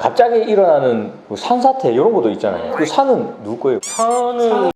갑자기 일어나는 뭐 산사태 이런 것도 있잖아요. 그 산은 누구 거예요? 산은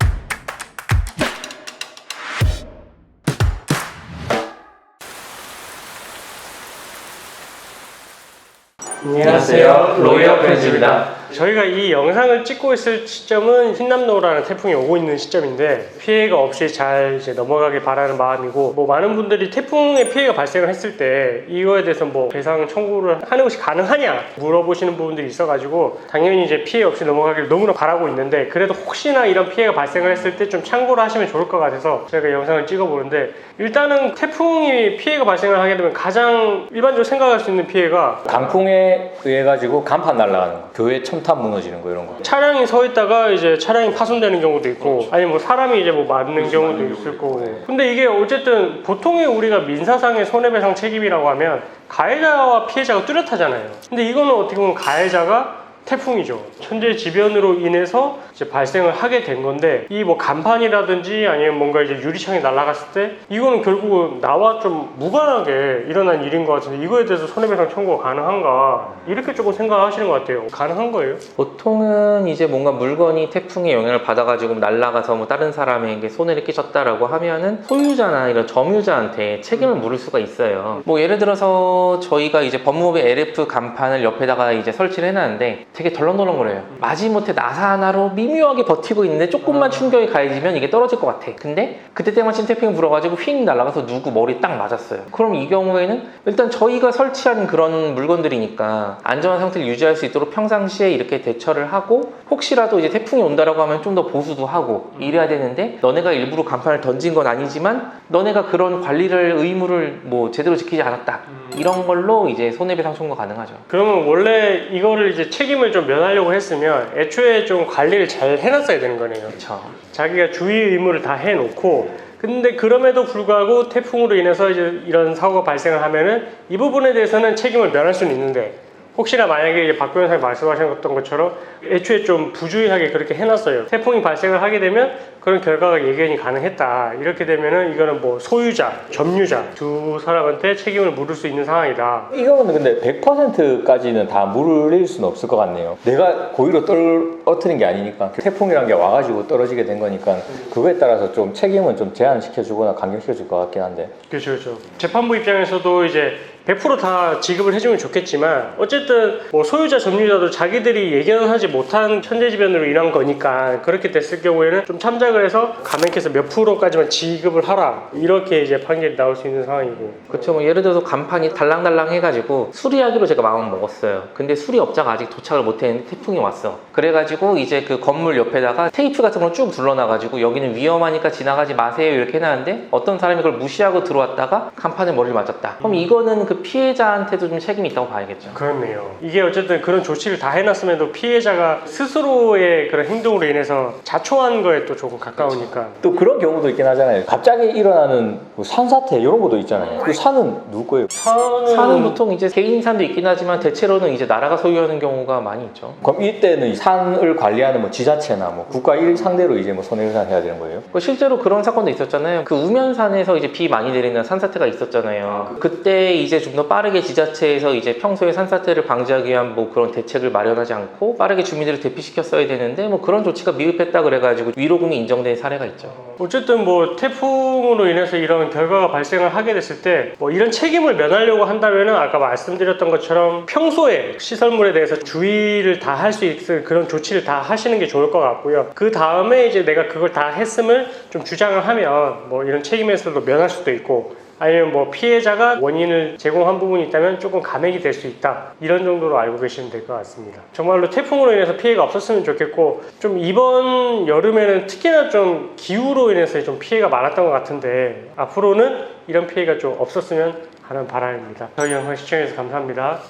안녕하세요, 로이어 프렌즈입니다. 저희가 이 영상을 찍고 있을 시점은 흰남노라는 태풍이 오고 있는 시점인데 피해가 없이 잘 이제 넘어가길 바라는 마음이고, 뭐 많은 분들이 태풍의 피해가 발생을 했을 때 이거에 대해서 뭐 배상 청구를 하는 것이 가능하냐 물어보시는 부분들이 있어가지고 당연히 이제 피해 없이 넘어가길 너무나 바라고 있는데, 그래도 혹시나 이런 피해가 발생을 했을 때 좀 참고를 하시면 좋을 것 같아서 저희가 영상을 찍어보는데, 일단은 태풍이 피해가 발생을 하게 되면 가장 일반적으로 생각할 수 있는 피해가 강풍에 의해 가지고 간판 날아가는 거, 교회 첨탑 무너지는 거 이런 거. 차량이 서 있다가 이제 차량이 파손되는 경우도 있고, 아니면 뭐 사람이 이제 뭐 맞는 경우도 있을 거고. 근데 이게 어쨌든 보통의 우리가 민사상의 손해배상 책임이라고 하면 가해자와 피해자가 뚜렷하잖아요. 근데 이거는 어떻게 보면 가해자가 태풍이죠. 천재지변으로 인해서 이제 발생을 하게 된 건데, 이 뭐 간판이라든지 아니면 뭔가 이제 유리창이 날아갔을 때 이거는 결국은 나와 좀 무관하게 일어난 일인 것 같은데, 이거에 대해서 손해배상 청구가 가능한가, 이렇게 조금 생각하시는 것 같아요. 가능한 거예요? 보통은 이제 뭔가 물건이 태풍의 영향을 받아가지고 날아가서 뭐 다른 사람에게 손해를 끼쳤다라고 하면은 소유자나 이런 점유자한테 책임을 물을 수가 있어요. 뭐 예를 들어서 저희가 이제 법무부의 LF 간판을 옆에다가 이제 설치를 해놨는데 되게 덜렁덜렁거려요. 마지못해 나사 하나로 미묘하게 버티고 있는데 조금만 충격이 가해지면 이게 떨어질 것 같아. 근데 그때 때마침 태풍이 불어가지고 휙 날아가서 누구 머리 딱 맞았어요. 그럼 이 경우에는 일단 저희가 설치한 그런 물건들이니까 안전한 상태를 유지할 수 있도록 평상시에 이렇게 대처를 하고, 혹시라도 이제 태풍이 온다라고 하면 좀 더 보수도 하고 이래야 되는데, 너네가 일부러 간판을 던진 건 아니지만 너네가 그런 관리를 의무를 뭐 제대로 지키지 않았다, 이런 걸로 이제 손해배상 청구 가능하죠. 그러면 원래 이거를 이제 책임을 좀 면하려고 했으면 애초에 좀 관리를 잘 해놨어야 되는 거네요. 그렇죠. 자기가 주의 의무를 다 해놓고, 근데 그럼에도 불구하고 태풍으로 인해서 이제 이런 사고가 발생을 하면은 이 부분에 대해서는 책임을 면할 수는 있는데, 혹시나 만약에 이제 박 변호사님 말씀하셨던 것처럼 애초에 좀 부주의하게 그렇게 해놨어요. 태풍이 발생을 하게 되면 그런 결과가 예견이 가능했다, 이렇게 되면은 이거는 뭐 소유자, 점유자 두 사람한테 책임을 물을 수 있는 상황이다. 이거는 근데 100%까지는 다 물릴 수는 없을 것 같네요. 내가 고의로 떨어뜨린 게 아니니까, 태풍이란 게 와가지고 떨어지게 된 거니까 그거에 따라서 좀 책임은 좀 제한시켜주거나 강경시켜줄 것 같긴 한데. 그렇죠, 그렇죠. 재판부 입장에서도 이제 100% 지급을 해주면 좋겠지만, 어쨌든 뭐 소유자, 점유자도 자기들이 예견하지 못한 천재지변으로 인한 거니까, 그렇게 됐을 경우에는 좀 참작을 해서 감액해서 몇 프로까지만 지급을 하라, 이렇게 이제 판결이 나올 수 있는 상황이고. 그렇죠. 뭐 예를 들어서 간판이 달랑달랑 해가지고 수리하기로 제가 마음을 먹었어요. 근데 수리업자가 아직 도착을 못했는데 태풍이 왔어. 그래가지고 이제 그 건물 옆에다가 테이프 같은 걸 쭉 둘러놔가지고 여기는 위험하니까 지나가지 마세요 이렇게 해놨는데, 어떤 사람이 그걸 무시하고 들어왔다가 간판에 머리를 맞았다. 그럼 이거는 그 피해자한테도 좀 책임이 있다고 봐야겠죠. 그렇네요. 이게 어쨌든 그런 조치를 다 해놨음에도 피해자가 스스로의 그런 행동으로 인해서 자초한 거에 또 조금 가까우니까. 또 그런 경우도 있긴 하잖아요. 갑자기 일어나는 뭐 산사태 이런 것도 있잖아요. 그 산은 누구 거예요? 산은 보통 이제 개인산도 있긴 하지만 대체로는 이제 나라가 소유하는 경우가 많이 있죠. 그럼 이때는 산을 관리하는 뭐 지자체나 뭐 국가 일 상대로 이제 뭐 손해배상 해야 되는 거예요? 실제로 그런 사건도 있었잖아요. 그 우면산에서 이제 비 많이 내리는 산사태가 있었잖아요. 그때 이제 좀 더 빠르게 지자체에서 이제 평소에 산사태를 방지하기 위한 뭐 그런 대책을 마련하지 않고 빠르게 주민들을 대피시켰어야 되는데, 뭐 그런 조치가 미흡했다 그래가지고 위로금이 인정된 사례가 있죠. 어쨌든 뭐 태풍으로 인해서 이런 결과가 발생을 하게 됐을 때 뭐 이런 책임을 면하려고 한다면은 아까 말씀드렸던 것처럼 평소에 시설물에 대해서 주의를 다 할 수 있을 그런 조치를 다 하시는 게 좋을 것 같고요. 그 다음에 이제 내가 그걸 다 했음을 좀 주장을 하면 뭐 이런 책임에서도 면할 수도 있고, 아니면 뭐 피해자가 원인을 제공한 부분이 있다면 조금 감액이 될 수 있다, 이런 정도로 알고 계시면 될 것 같습니다. 정말로 태풍으로 인해서 피해가 없었으면 좋겠고, 좀 이번 여름에는 특히나 좀 기후로 인해서 좀 피해가 많았던 것 같은데, 앞으로는 이런 피해가 좀 없었으면 하는 바람입니다. 저희 영상 시청해주셔서 감사합니다.